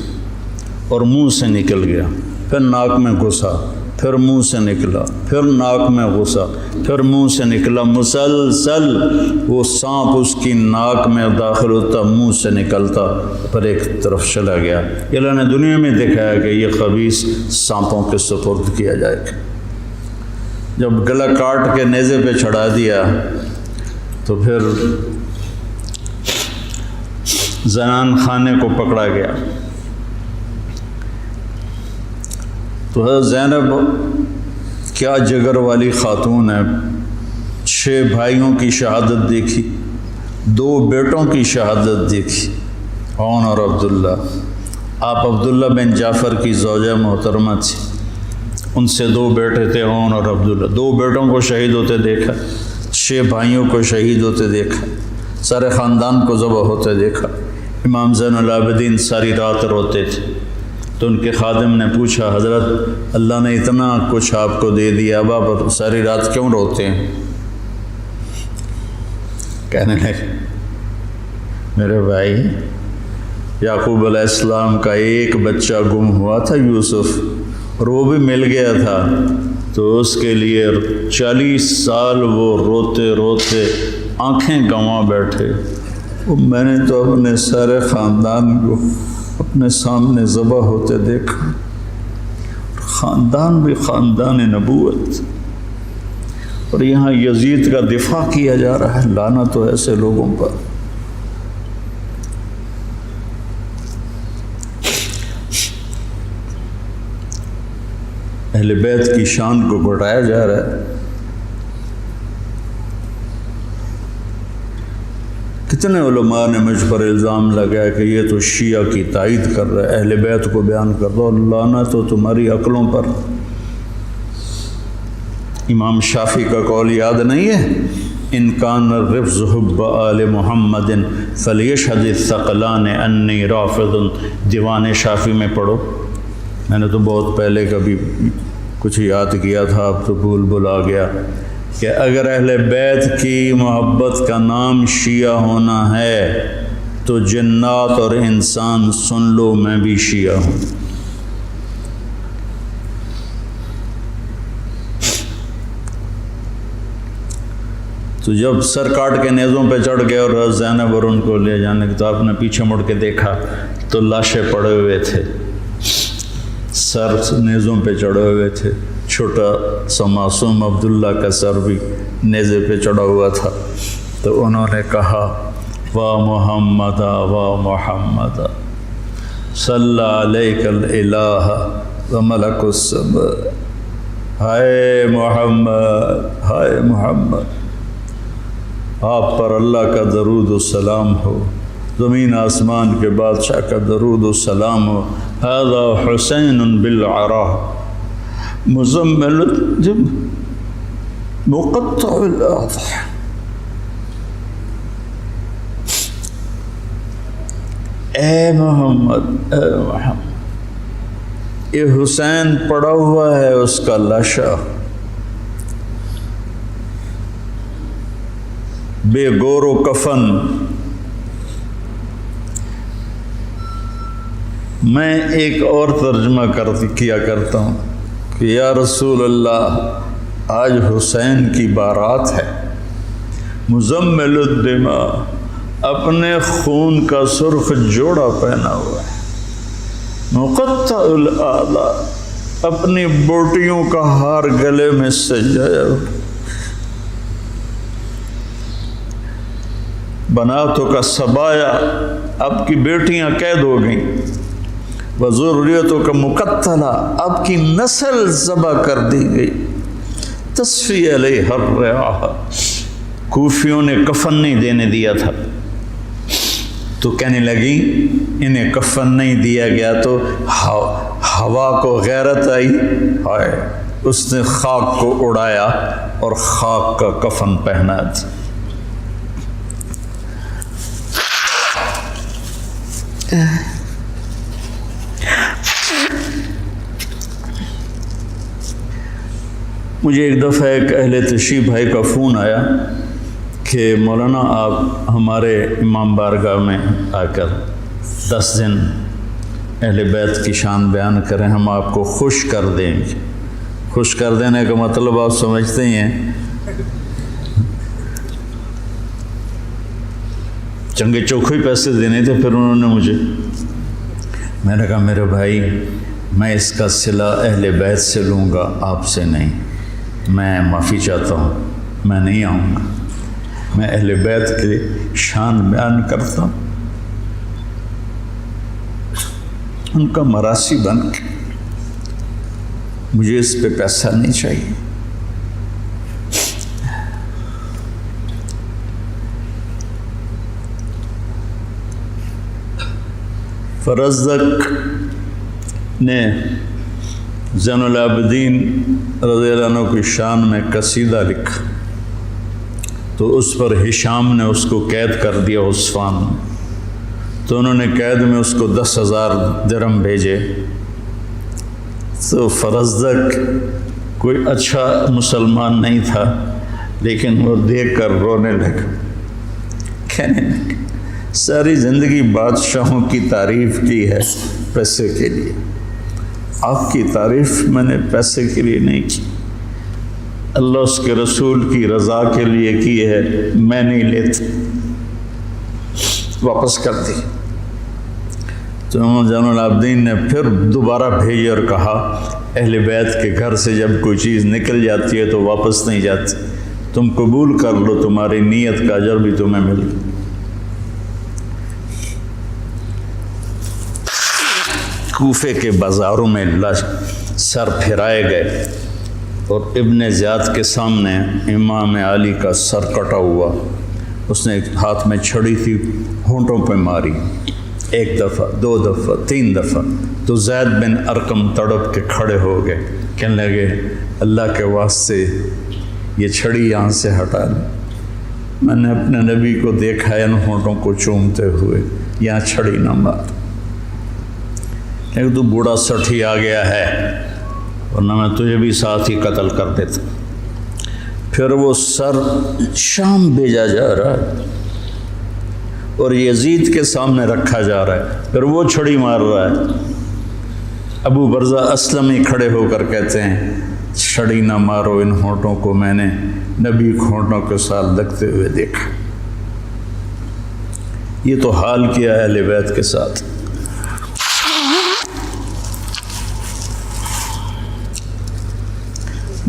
اور منہ سے نکل گیا، پھر ناک میں گھسا، پھر منہ سے نکلا، پھر ناک میں گھسا، پھر منہ سے نکلا، مسلسل وہ سانپ اس کی ناک میں داخل ہوتا، منہ سے نکلتا، پھر ایک طرف چلا گیا۔ اللہ نے دنیا میں دکھایا کہ یہ خبیث سانپوں کے سپرد کیا جائے گا۔ جب گلا کاٹ کے نیزے پہ چڑھا دیا تو پھر زنان خانے کو پکڑا گیا۔ تو حضرت زینب کیا جگر والی خاتون ہے، 6 بھائیوں کی شہادت دیکھی، 2 بیٹوں کی شہادت دیکھی، عون اور عبداللہ۔ آپ عبداللہ بن جعفر کی زوجہ محترمہ تھی، ان سے 2 بیٹے تھے، عون اور عبداللہ۔ 2 بیٹوں کو شہید ہوتے دیکھا، 6 بھائیوں کو شہید ہوتے دیکھا، سارے خاندان کو ذبح ہوتے دیکھا۔ امام زین العابدین ساری رات روتے تھے، تو ان کے خادم نے پوچھا، حضرت اللہ نے اتنا کچھ آپ کو دے دیا، اب آپ ساری رات کیوں روتے ہیں؟ کہنے لگے، میرے بھائی یعقوب علیہ السلام کا ایک بچہ گم ہوا تھا، یوسف، اور وہ بھی مل گیا تھا، تو اس کے لیے 40 سال وہ روتے روتے آنکھیں گنوا بیٹھے۔ میں نے تو اپنے سارے خاندان کو اپنے سامنے ذبح ہوتے دیکھا، خاندان بھی خاندان نبوت، اور یہاں یزید کا دفاع کیا جا رہا ہے۔ لعنت ہو ایسے لوگوں پر۔ اہل بیت کی شان کو گھٹایا جا رہا ہے۔ کتنے علماء نے مجھ پر الزام لگایا کہ یہ تو شیعہ کی تائید کر رہا ہے، اہل بیت کو بیان کر دو، لعنت تو تمہاری عقلوں پر۔ امام شافعی کا قول یاد نہیں ہے؟ ان کان الرفض حب آل محمد فلیشہد الثقلان انی رافض، دیوان شافعی میں پڑھو۔ میں نے تو بہت پہلے کبھی کچھ یاد کیا تھا، اب تو بھول آ گیا کہ اگر اہل بیت کی محبت کا نام شیعہ ہونا ہے تو جنات اور انسان سن لو، میں بھی شیعہ ہوں۔ تو جب سر کاٹ کے نیزوں پہ چڑھ گئے اور زینب اور ان کو لے جانے کے، تو آپ نے پیچھے مڑ کے دیکھا تو لاشیں پڑے ہوئے تھے، سر نیزوں پہ چڑھے ہوئے تھے، چھوٹا سا معصوم عبداللہ کا سر بھی نیزے پہ چڑھا ہوا تھا۔ تو انہوں نے کہا، وا محمد وا محمد صلی علیک الالہ و ملک السماء، ہائے محمد، ہائے محمد، آپ پر اللہ کا درود و سلام ہو، زمین آسمان کے بادشاہ کا درود و سلام ہو۔ ھذا حسین بالعراء مزمل الجب مقطع الاضحى، اے محمد، اے محمد، یہ حسین پڑا ہوا ہے، اس کا لاشا بے گور و کفن۔ میں ایک اور ترجمہ کیا کرتا ہوں کہ یا رسول اللہ، آج حسین کی بارات ہے، مزمل الدماء، اپنے خون کا سرخ جوڑا پہنا ہوا ہے، مقطع الاعضاء، اپنی بوٹیوں کا ہار گلے میں سجایا ہوا، بناتوں کا سبایا، آپ کی بیٹیاں قید ہو گئیں، وذریتوں کا مقتلہ، آپ کی نسل ذبح کر دی گئی، تصفی علیہ الرعاہ، کوفیوں نے کفن نہیں دینے دیا تھا، تو کہنے لگی انہیں کفن نہیں دیا گیا تو ہوا کو غیرت آئی، ہائے، اس نے خاک کو اڑایا اور خاک کا کفن پہنا دیا۔ مجھے ایک دفعہ ایک اہل تشریف بھائی کا فون آیا کہ مولانا آپ ہمارے امام بارگاہ میں آ کر 10 دن اہل بیت کی شان بیان کریں، ہم آپ کو خوش کر دیں گے۔ خوش کر دینے کا مطلب آپ سمجھتے ہی ہیں، چنگے چوکھے پیسے دینے تھے۔ پھر انہوں نے مجھے، میں نے کہا میرے بھائی میں اس کا صلہ اہل بیت سے لوں گا، آپ سے نہیں، میں معافی چاہتا ہوں، میں نہیں آؤں گا، میں اہل بیت کی شان بیان کرتا ہوں، ان کا مراسی بن کے، مجھے اس پہ پیسہ نہیں چاہیے۔ فرزدق نے زین العابدین رضی اللہ عنہ کی شان میں قصیدہ لکھا، تو اس پر ہشام نے اس کو قید کر دیا عثمان میں، تو انہوں نے قید میں اس کو 10,000 درہم بھیجے۔ تو فرزدق کوئی اچھا مسلمان نہیں تھا، لیکن وہ دیکھ کر رونے لگا، کہنے لگا ساری زندگی بادشاہوں کی تعریف کی ہے پیسے کے لیے، آپ کی تعریف میں نے پیسے کے لیے نہیں کی، اللہ اس کے رسول کی رضا کے لیے کی ہے، میں نہیں لیتا، واپس کر دی۔ تو زین العابدین نے پھر دوبارہ بھیجے اور کہا اہل بیت کے گھر سے جب کوئی چیز نکل جاتی ہے تو واپس نہیں جاتی، تم قبول کر لو، تمہاری نیت کا اجر بھی تمہیں مل گیا۔ کوفے کے بازاروں میں سر پھرائے گئے اور ابن زیاد کے سامنے امام علی کا سر کٹا ہوا، اس نے ہاتھ میں چھڑی تھی، ہونٹوں پہ ماری، 1 دفعہ 2 دفعہ 3 دفعہ، تو زید بن ارقم تڑپ کے کھڑے ہو گئے، کہنے لگے اللہ کے واسطے یہ چھڑی یہاں سے ہٹا لیں، میں نے اپنے نبی کو دیکھا ہے ان ہونٹوں کو چومتے ہوئے، یہاں چھڑی نہ مار، لیکن تو بوڑھا سٹھی آ گیا ہے، ورنہ میں تجھے بھی ساتھ ہی قتل کر دیتا۔ پھر وہ سر شام بھیجا جا رہا ہے اور یزید کے سامنے رکھا جا رہا ہے، پھر وہ چھڑی مار رہا ہے۔ ابو برزہ اسلمی کھڑے ہو کر کہتے ہیں چھڑی نہ مارو ان ہونٹوں کو، میں نے نبی ہونٹوں کے ساتھ لگتے ہوئے دیکھا۔ یہ تو حال کیا ہے اہل بیت کے ساتھ۔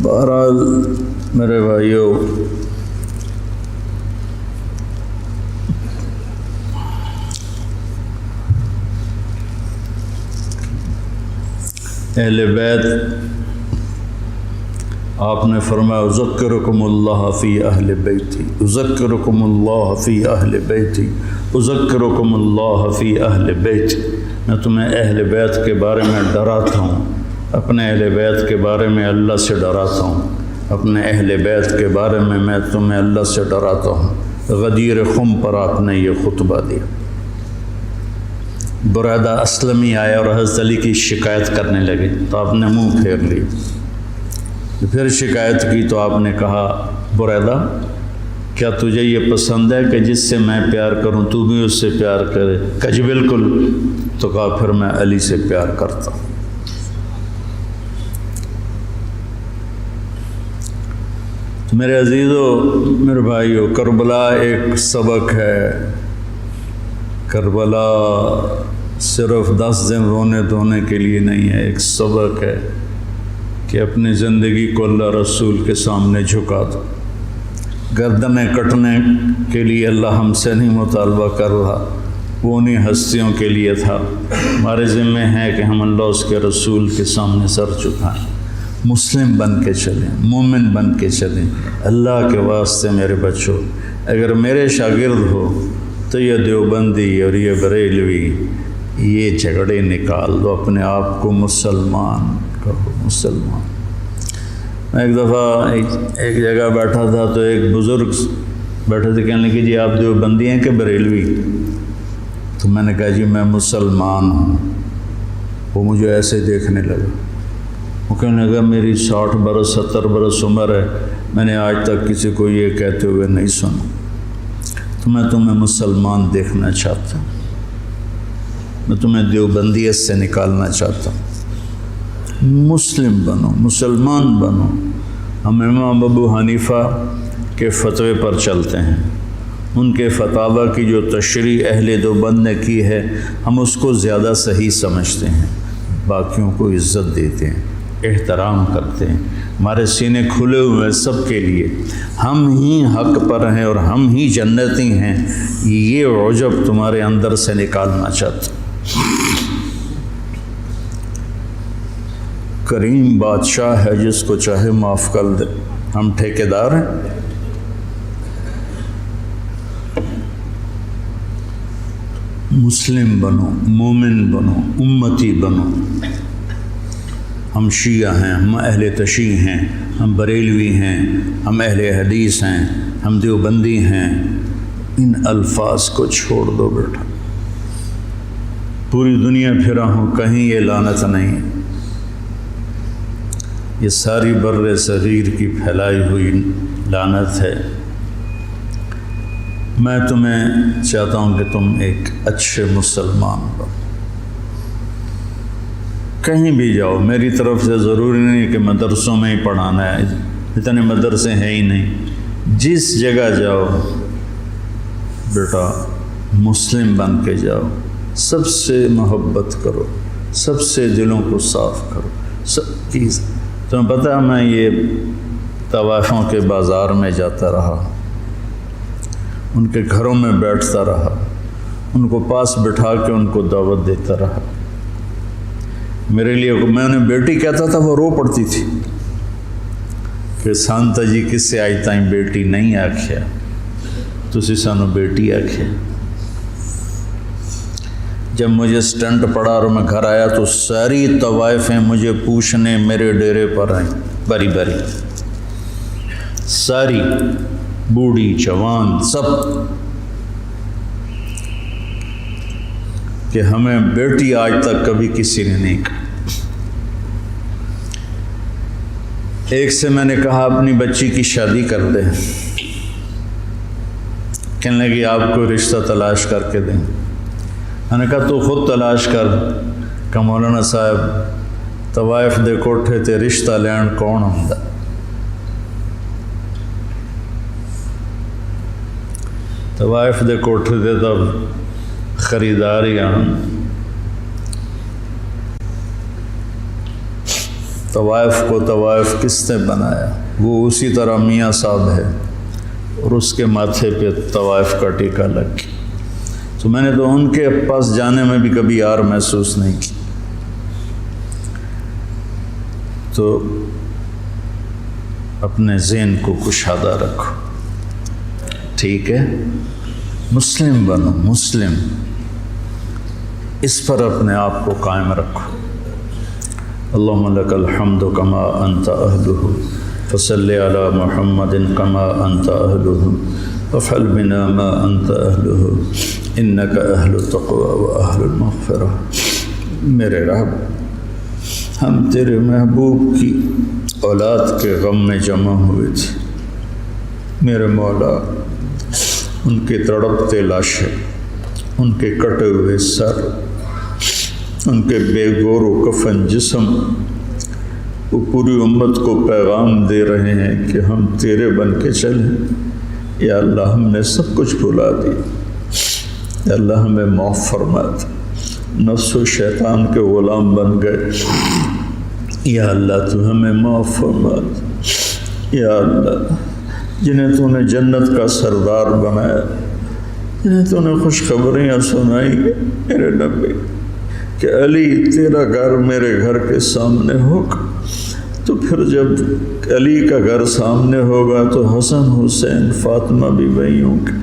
بہرحال میرے بھائیوں، اہل بیت آپ نے فرمایا اذکرکم اللہ فی اہل بیتی، اذکرکم اللہ فی اہل بیتی، اذکرکم اللہ فی اہل بیتی، میں تمہیں اہل بیت کے بارے میں ڈراتا ہوں، اپنے اہل بیت کے بارے میں اللہ سے ڈراتا ہوں، اپنے اہل بیت کے بارے میں تمہیں اللہ سے ڈراتا ہوں۔ غدیر خم پر آپ نے یہ خطبہ دیا۔ برادہ اسلمی آئے اور حضرت علی کی شکایت کرنے لگے، تو آپ نے منہ پھیر لی، پھر شکایت کی تو آپ نے کہا برادہ کیا تجھے یہ پسند ہے کہ جس سے میں پیار کروں تو بھی اس سے پیار کرے؟ کہ جی بالکل۔ تو کہا پھر میں علی سے پیار کرتا ہوں۔ میرے عزیزو، میرے بھائیو، کربلا ایک سبق ہے۔ کربلا صرف 10 دن رونے دھونے کے لیے نہیں ہے، ایک سبق ہے کہ اپنی زندگی کو اللہ رسول کے سامنے جھکا دو۔ گردنیں کٹنے کے لیے اللہ ہم سے نہیں مطالبہ کر رہا، وہ انہیں ہستیوں کے لیے تھا۔ ہمارے ذمہ ہے کہ ہم اللہ اس کے رسول کے سامنے سر جھکائیں، مسلم بن کے چلیں، مومن بن کے چلیں۔ اللہ کے واسطے میرے بچوں، اگر میرے شاگرد ہو تو یہ دیوبندی اور یہ بریلوی، یہ جھگڑے نکال دو، اپنے آپ کو مسلمان کہو، مسلمان۔ میں ایک دفعہ ایک جگہ بیٹھا تھا تو ایک بزرگ بیٹھے تھے، کہنے لگے جی آپ دیوبندی ہیں کہ بریلوی؟ تو میں نے کہا جی میں مسلمان ہوں۔ وہ مجھے ایسے دیکھنے لگا، وہ کہنے لگا میری 60 برس 70 برس عمر ہے، میں نے آج تک کسی کو یہ کہتے ہوئے نہیں سنا، تو میں تمہیں مسلمان دیکھنا چاہتا ہوں، میں تمہیں دیوبندیت سے نکالنا چاہتا ہوں، مسلم بنو، مسلمان بنو۔ ہم امام ابو حنیفہ کے فتوے پر چلتے ہیں، ان کے فتاوی کی جو تشریح اہل دیوبند نے کی ہے ہم اس کو زیادہ صحیح سمجھتے ہیں، باقیوں کو عزت دیتے ہیں، احترام کرتے ہیں، ہمارے سینے کھلے ہوئے ہیں سب کے لیے، ہم ہی حق پر ہیں اور ہم ہی جنتی ہیں، یہ عجب تمہارے اندر سے نکالنا چاہتے ہیں۔ کریم بادشاہ ہے جس کو چاہے معاف کر دے، ہم ٹھیکیدار ہیں۔ مسلم بنو، مومن بنو، امتی بنو۔ ہم شیعہ ہیں، ہم اہل تشیع ہیں، ہم بریلوی ہیں، ہم اہل حدیث ہیں، ہم دیوبندی ہیں، ان الفاظ کو چھوڑ دو بیٹا۔ پوری دنیا پھرا ہوں، کہیں یہ لعنت نہیں، یہ ساری بر صغیر کی پھیلائی ہوئی لعنت ہے۔ میں تمہیں چاہتا ہوں کہ تم ایک اچھے مسلمان بنو، کہیں بھی جاؤ، میری طرف سے ضروری نہیں کہ مدرسوں میں ہی پڑھانا ہے، اتنے مدرسے ہیں ہی نہیں، جس جگہ جاؤ بیٹا مسلم بن کے جاؤ، سب سے محبت کرو، سب سے دلوں کو صاف کرو، سب چیز۔ تمہیں پتہ ہے میں یہ طوائفوں کے بازار میں جاتا رہا، ان کے گھروں میں بیٹھتا رہا، ان کو پاس بٹھا کے ان کو دعوت دیتا رہا۔ میرے لیے میں انہیں بیٹی کہتا تھا، وہ رو پڑتی تھی کہ سانتا جی کس سے آئی تائیں بیٹی نہیں آکھیا، تسی سانو بیٹی آکھیا۔ جب مجھے سٹنٹ پڑا اور میں گھر آیا تو ساری طوائفیں مجھے پوچھنے میرے ڈیرے پر آئیں، بری بری، ساری، بوڑھی جوان سب، کہ ہمیں بیٹی آج تک کبھی کسی نے نہیں کہا۔ ایک سے میں نے کہا اپنی بچی کی شادی کر دیں، کہنے لگی آپ کو رشتہ تلاش کر کے دیں۔ میں نے کہا تو خود تلاش کر، کہ مولانا صاحب طوائف دے کوٹھے تے رشتہ لین کون ہوندا؟ طوائف دے کوٹھے تے تب خریدار ہی آن۔ طوائف کو طوائف کس نے بنایا؟ وہ اسی طرح میاں صاحب ہے اور اس کے ماتھے پہ طوائف کا ٹیکہ لگ گیا۔ تو میں نے تو ان کے پاس جانے میں بھی کبھی یار محسوس نہیں کی۔ تو اپنے ذہن کو کشادہ رکھو، ٹھیک ہے؟ مسلم بنو، مسلم، اس پر اپنے آپ کو قائم رکھو۔ اللہم لک الحمد کما انت اہلہ فصلی علی محمد کما انت اہلہ وافعل بنا ما انت اہلہ انک اہل التقوی و اہل المغفرہ۔ میرے رب، ہم تیرے محبوب کی اولاد کے غم میں جمع ہوئے تھے، میرے مولا ان کے تڑپتے لاشیں، ان کے کٹے ہوئے سر، ان کے بے گور و کفن جسم، وہ پوری امت کو پیغام دے رہے ہیں کہ ہم تیرے بن کے چلیں۔ یا اللہ ہم نے سب کچھ بھلا دیا، یا اللہ ہمیں معاف فرما دے، نفس و شیطان کے غلام بن گئے، یا اللہ تو ہمیں معاف فرما دے۔ یا اللہ جنہیں تو نے جنت کا سردار بنایا، جنہیں تو نے خوشخبریاں سنائی میرے نبی کہ علی تیرا گھر میرے گھر کے سامنے ہوگا، تو پھر جب علی کا گھر سامنے ہوگا تو حسن حسین فاطمہ بھی وہیں ہوں گے۔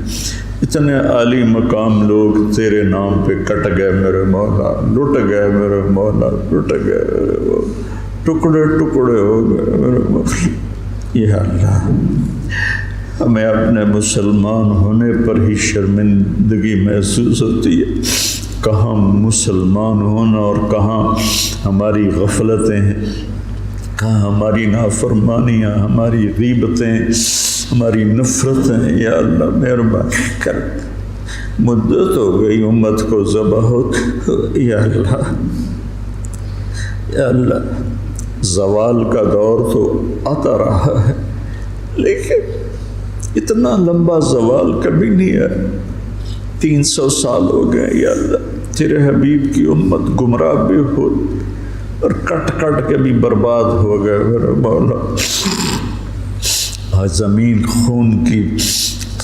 اتنے عالی مقام لوگ تیرے نام پہ کٹ گئے میرے مولا، لٹ گئے میرے مولا، لٹ گئے میرے مولا، ٹکڑے ٹکڑے ہو گئے میرے مولا۔ یا اللہ ہمیں اپنے مسلمان ہونے پر ہی شرمندگی محسوس ہوتی ہے، کہاں مسلمان ہونا اور کہاں ہماری غفلتیں ہیں۔ کہاں ہماری نافرمانیاں، ہماری غیبتیں، ہماری نفرتیں، یا اللہ مہربانی کر، مدت ہو گئی امت کو ذبح ہو، یا اللہ یا اللہ، زوال کا دور تو آتا رہا ہے لیکن اتنا لمبا زوال کبھی نہیں ہے۔ 300 سال ہو گئے یا اللہ، تیرے حبیب کی امت گمراہ بھی ہو اور کٹ کٹ کے بھی برباد ہو گئے میرے مولا۔ آج زمین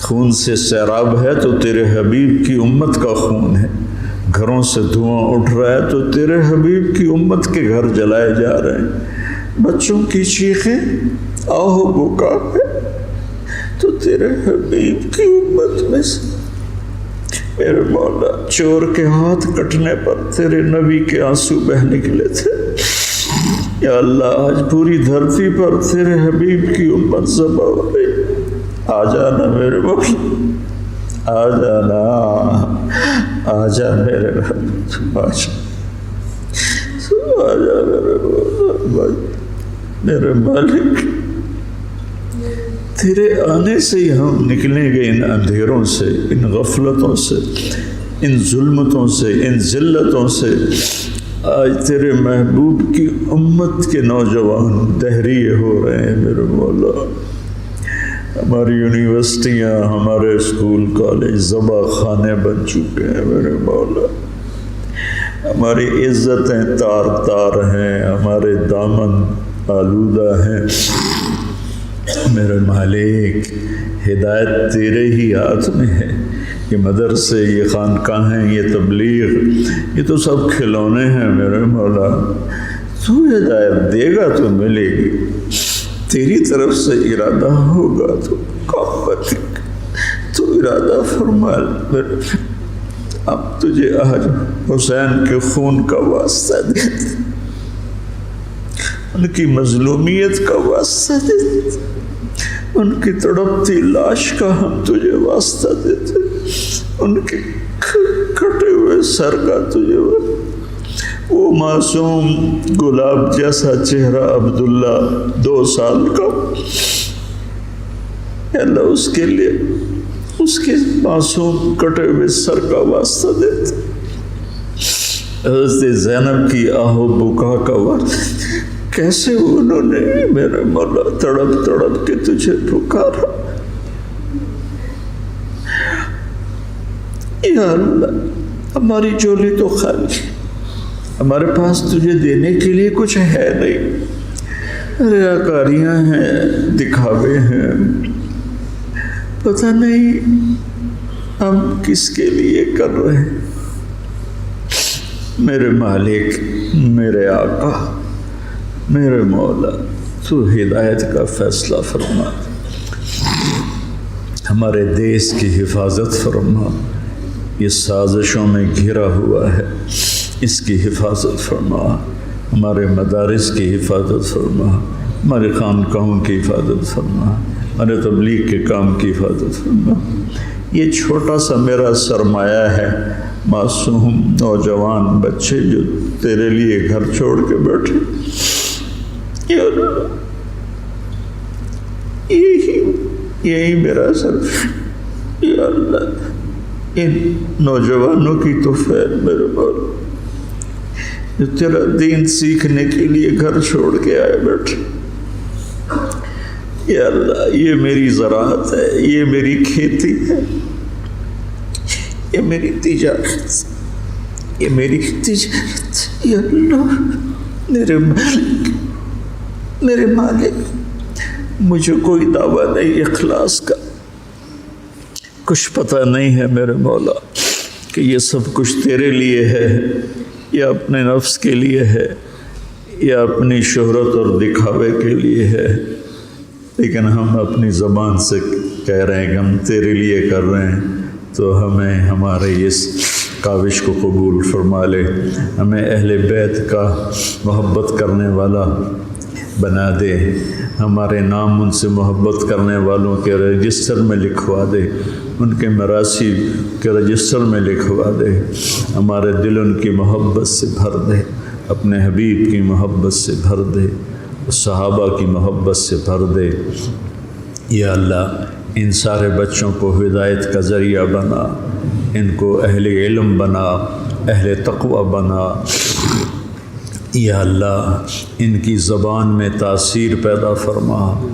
خون سے سیراب ہے تو تیرے حبیب کی امت کا خون ہے، گھروں سے دھواں اٹھ رہا ہے تو تیرے حبیب کی امت کے گھر جلائے جا رہے ہیں، بچوں کی چیخیں آہو بکا ہے تو تیرے حبیب کی امت میں سے میرے مولا چور کے ہاتھ کٹنے پر تیرے نبی کے آنسو بہ نکلے تھے، یا اللہ آج پوری دھرتی پر تیرے حبیب کی امت ذبح ہو گئی۔ آ جانا میرے مولا، آ جانا، آ جا میرے رب، آ جا میرے مولا، میرے مالک، تیرے آنے سے ہی ہم نکلیں گے ان اندھیروں سے، ان غفلتوں سے، ان ظلمتوں سے، ان ذلتوں سے۔ آج تیرے محبوب کی امت کے نوجوان دہریے ہو رہے ہیں میرے مولا، ہماری یونیورسٹیاں، ہمارے اسکول کالج ذبح خانے بن چکے ہیں میرے مولا، ہماری عزتیں تار تار ہیں، ہمارے دامن آلودہ ہیں میرے مالک۔ ہدایت تیرے ہی ہاتھ میں ہے، یہ مدرسے، یہ خانقاہیں، یہ تبلیغ، یہ تو سب کھلونے ہیں میرے مولا، تو ہدایت دے گا تو ملے گی، تیری طرف سے ارادہ ہوگا تو تو ارادہ فرما میرے، اب تجھے آج حسین کے خون کا واسطہ دیتے، ان کی مظلومیت کا واسطہ دیتے، ان کی تڑپتی لاش کا ہم تجھے واسطہ دیتے، ان کے کٹے ہوئے سر کا تجھے، وہ معصوم گلاب جیسا چہرہ عبداللہ 2 سال کا، اللہ اس کے لیے اس کے معصوم کٹے ہوئے سر کا واسطہ دیتے، حضرت زینب کی آہو بکا کا واسطہ، کیسے انہوں نے میرے مولا تڑپ تڑپ کے تجھے پکارا، یا اللہ ہماری جھولی تو خالی، ہمارے پاس تجھے دینے کے لیے کچھ ہے نہیں، ریاکاریاں ہیں، دکھاوے ہیں، پتہ نہیں ہم کس کے لیے کر رہے ہیں۔ میرے مالک، میرے آقا، میرے مولا، تو ہدایت کا فیصلہ فرما، ہمارے دیس کی حفاظت فرما، یہ سازشوں میں گھرا ہوا ہے، اس کی حفاظت فرما، ہمارے مدارس کی حفاظت فرما، ہمارے خانقاہوں کی حفاظت فرما، ہمارے تبلیغ کے کام کی حفاظت فرما۔ یہ چھوٹا سا میرا سرمایہ ہے، معصوم نوجوان بچے جو تیرے لیے گھر چھوڑ کے بیٹھے، یا اللہ یہی میرا سر، یا اللہ ان نوجوانوں کی تو فیض میرے مولا جو تیرا دین سیکھنے کے لیے گھر چھوڑ کے آئے بیٹھے، یا اللہ یہ میری زراعت ہے، یہ میری کھیتی ہے، یہ میری تجارت، یہ میری تجارت، یا اللہ میرے مالک، مجھے کوئی دعویٰ نہیں اخلاص کا، کچھ پتہ نہیں ہے میرے مولا کہ یہ سب کچھ تیرے لیے ہے یا اپنے نفس کے لیے ہے یا اپنی شہرت اور دکھاوے کے لیے ہے، لیکن ہم اپنی زبان سے کہہ رہے ہیں کہ ہم تیرے لیے کر رہے ہیں، تو ہمیں ہمارے اس کاوش کو قبول فرما لے، ہمیں اہل بیت کا محبت کرنے والا بنا دے، ہمارے نام ان سے محبت کرنے والوں کے رجسٹر میں لکھوا دے، ان کے مراثی کے رجسٹر میں لکھوا دے، ہمارے دل ان کی محبت سے بھر دے، اپنے حبیب کی محبت سے بھر دے، صحابہ کی محبت سے بھر دے۔ یا اللہ ان سارے بچوں کو ہدایت کا ذریعہ بنا، ان کو اہل علم بنا، اہل تقوی بنا۔ یا اللہ ان کی زبان میں تاثیر پیدا فرما،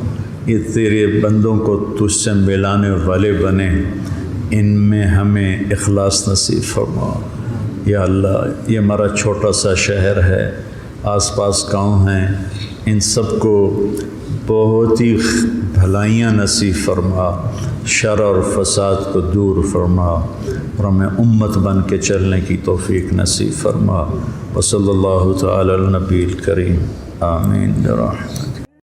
یہ تیرے بندوں کو تجھ سے ملانے والے بنے، ان میں ہمیں اخلاص نصیب فرما۔ یا اللہ یہ ہمارا چھوٹا سا شہر ہے، آس پاس گاؤں ہیں، ان سب کو بہت ہی بھلائیاں نصیب فرما، شر اور فساد کو دور فرما، اور ہمیں امت بن کے چلنے کی توفیق نصیب فرما۔ وصلی اللہ تعالی علی النبی الکریم، آمین برحمتک۔